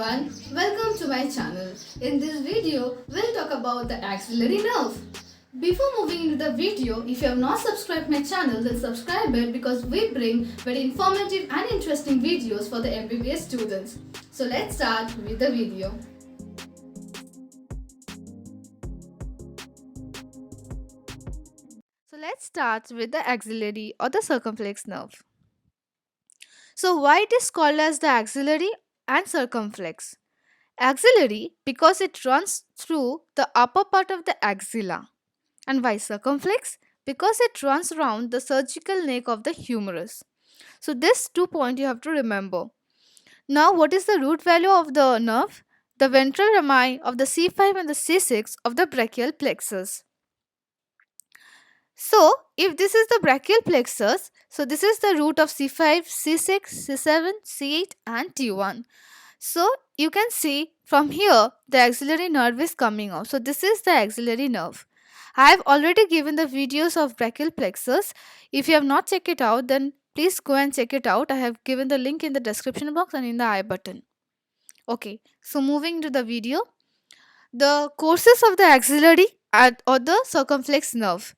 everyone, welcome to my channel. In this video, we'll talk about the axillary nerve. Before moving into the video, if you have not subscribed my channel, then subscribe it because we bring very informative and interesting videos for the MBBS students. So let's start with the video. So let's start with the axillary or the circumflex nerve. So why it is called as the axillary and circumflex? Axillary because it runs through the upper part of the axilla, and why circumflex? Because it runs around the surgical neck of the humerus. So this 2 point you have to remember. Now what is the root value of the nerve? The ventral rami of the C5 and the C6 of the brachial plexus. So if this is the brachial plexus, so this is the root of C5, C6, C7, C8 and T1. So you can see from here the axillary nerve is coming out. So this is the axillary nerve. I have already given the videos of brachial plexus. If you have not checked it out, then please go and check it out. I have given the link in the description box and in the I button. Okay, so moving to the video. The courses of the axillary or the circumflex nerve.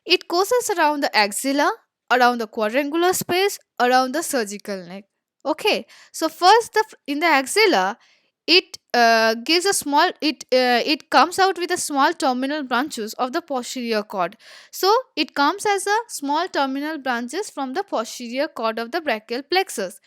It courses around the axilla, around the quadrangular space, around the surgical neck. Okay, so first in the axilla, it gives a small it comes out with a small terminal branches of the posterior cord. So it comes as a small terminal branches from the posterior cord of the brachial plexus.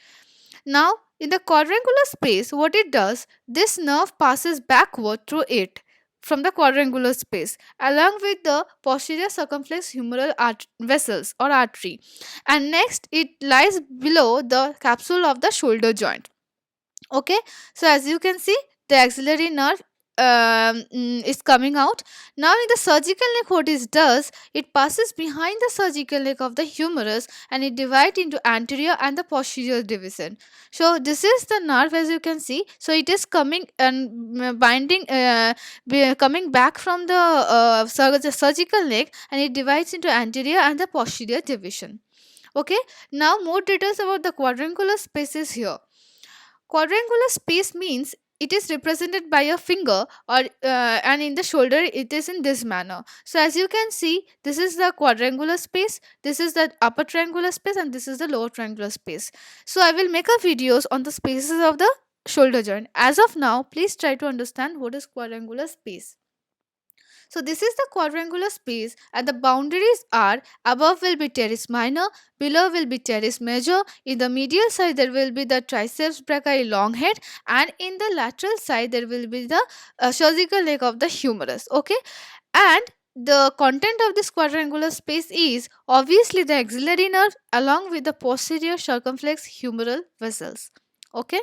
Now in the quadrangular space, what it does, this nerve passes backward through it from the quadrangular space along with the posterior circumflex humeral vessels or artery, and next it lies below the capsule of the shoulder joint. Okay, so as you can see, the axillary nerve is coming out. Now in the surgical neck, what it does, it passes behind the surgical neck of the humerus and it divides into anterior and the posterior division. So this is the nerve, as you can see. So it is coming and binding coming back from the surgical neck, and it divides into anterior and the posterior division. Okay, now more details about the quadrangular spaces here. Quadrangular space means it is represented by a finger, or and in the shoulder it is in this manner. So as you can see, this is the quadrangular space, this is the upper triangular space, and this is the lower triangular space. So I will make a videos on the spaces of the shoulder joint. As of now, please try to understand what is quadrangular space. So this is the quadrangular space, and the boundaries are: above will be teres minor, below will be teres major, in the medial side there will be the triceps brachii long head, and in the lateral side there will be the surgical leg of the humerus. Okay, and the content of this quadrangular space is obviously the axillary nerve along with the posterior circumflex humeral vessels. Okay,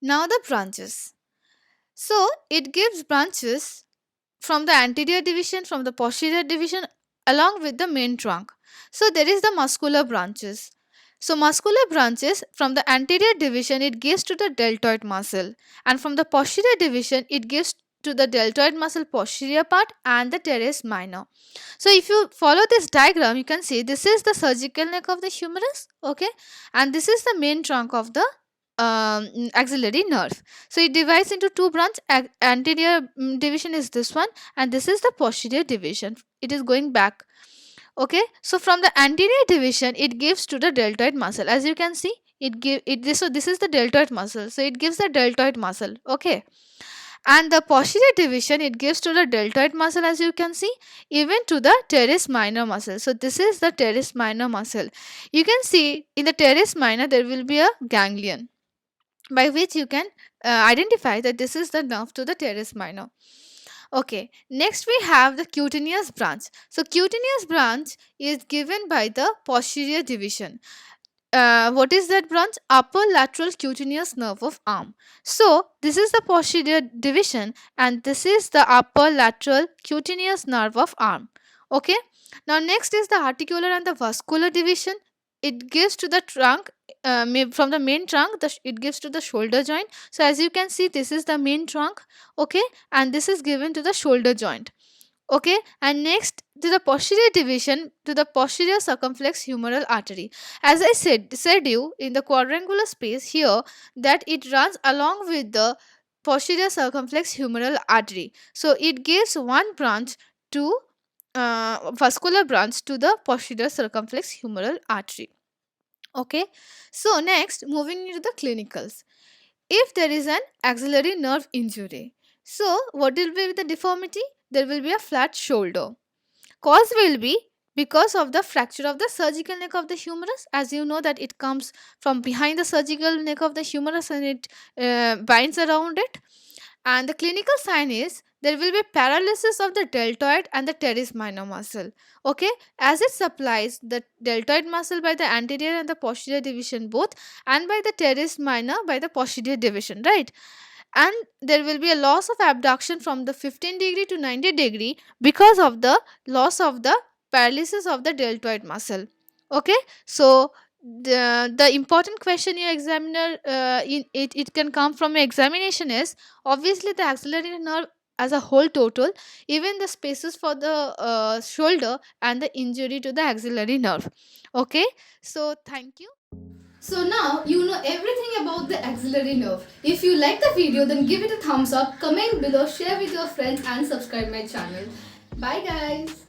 now the branches. So it gives branches from the anterior division, from the posterior division, along with the main trunk. So there is the muscular branches. So muscular branches, from the anterior division it gives to the deltoid muscle, and from the posterior division it gives to the deltoid muscle posterior part and the teres minor. So if you follow this diagram, you can see this is the surgical neck of the humerus, okay, and this is the main trunk of the axillary nerve. So it divides into two branches. Anterior division is this one, and this is the posterior division. It is going back. Okay, so from the anterior division it gives to the deltoid muscle. As you can see, so this is the deltoid muscle, so it gives the deltoid muscle. Okay, and the posterior division it gives to the deltoid muscle, as you can see, even to the teres minor muscle. So this is the teres minor muscle. You can see in the teres minor there will be a ganglion, by which you can identify that this is the nerve to the teres minor. Okay, next we have the cutaneous branch. So cutaneous branch is given by the posterior division. What is that branch? Upper lateral cutaneous nerve of arm. So this is the posterior division, and this is the upper lateral cutaneous nerve of arm. Okay, now next is the articular and the vascular division. It gives to the trunk, from the main trunk it gives to the shoulder joint. So as you can see, this is the main trunk, okay, and this is given to the shoulder joint. Okay, and next to the posterior division to the posterior circumflex humeral artery. As I said you in the quadrangular space here that it runs along with the posterior circumflex humeral artery. So it gives one branch to vascular branch to the posterior circumflex humeral artery. Okay, so next moving into the clinicals. If there is an axillary nerve injury, so what will be the deformity? There will be a flat shoulder. Cause will be because of the fracture of the surgical neck of the humerus. As you know that it comes from behind the surgical neck of the humerus and it binds around it. And the clinical sign is there will be paralysis of the deltoid and the teres minor muscle. Okay, as it supplies the deltoid muscle by the anterior and the posterior division both, and by the teres minor by the posterior division, right? And there will be a loss of abduction from the 15 degree to 90 degree because of the loss of the paralysis of the deltoid muscle. Okay, so the important question your examiner it can come from your examination is obviously the axillary nerve as a whole total, even the spaces for the shoulder and the injury to the axillary nerve. Okay, so thank you. So now you know everything about the axillary nerve. If you like the video, then give it a thumbs up, comment below, share with your friends and subscribe my channel. Bye guys.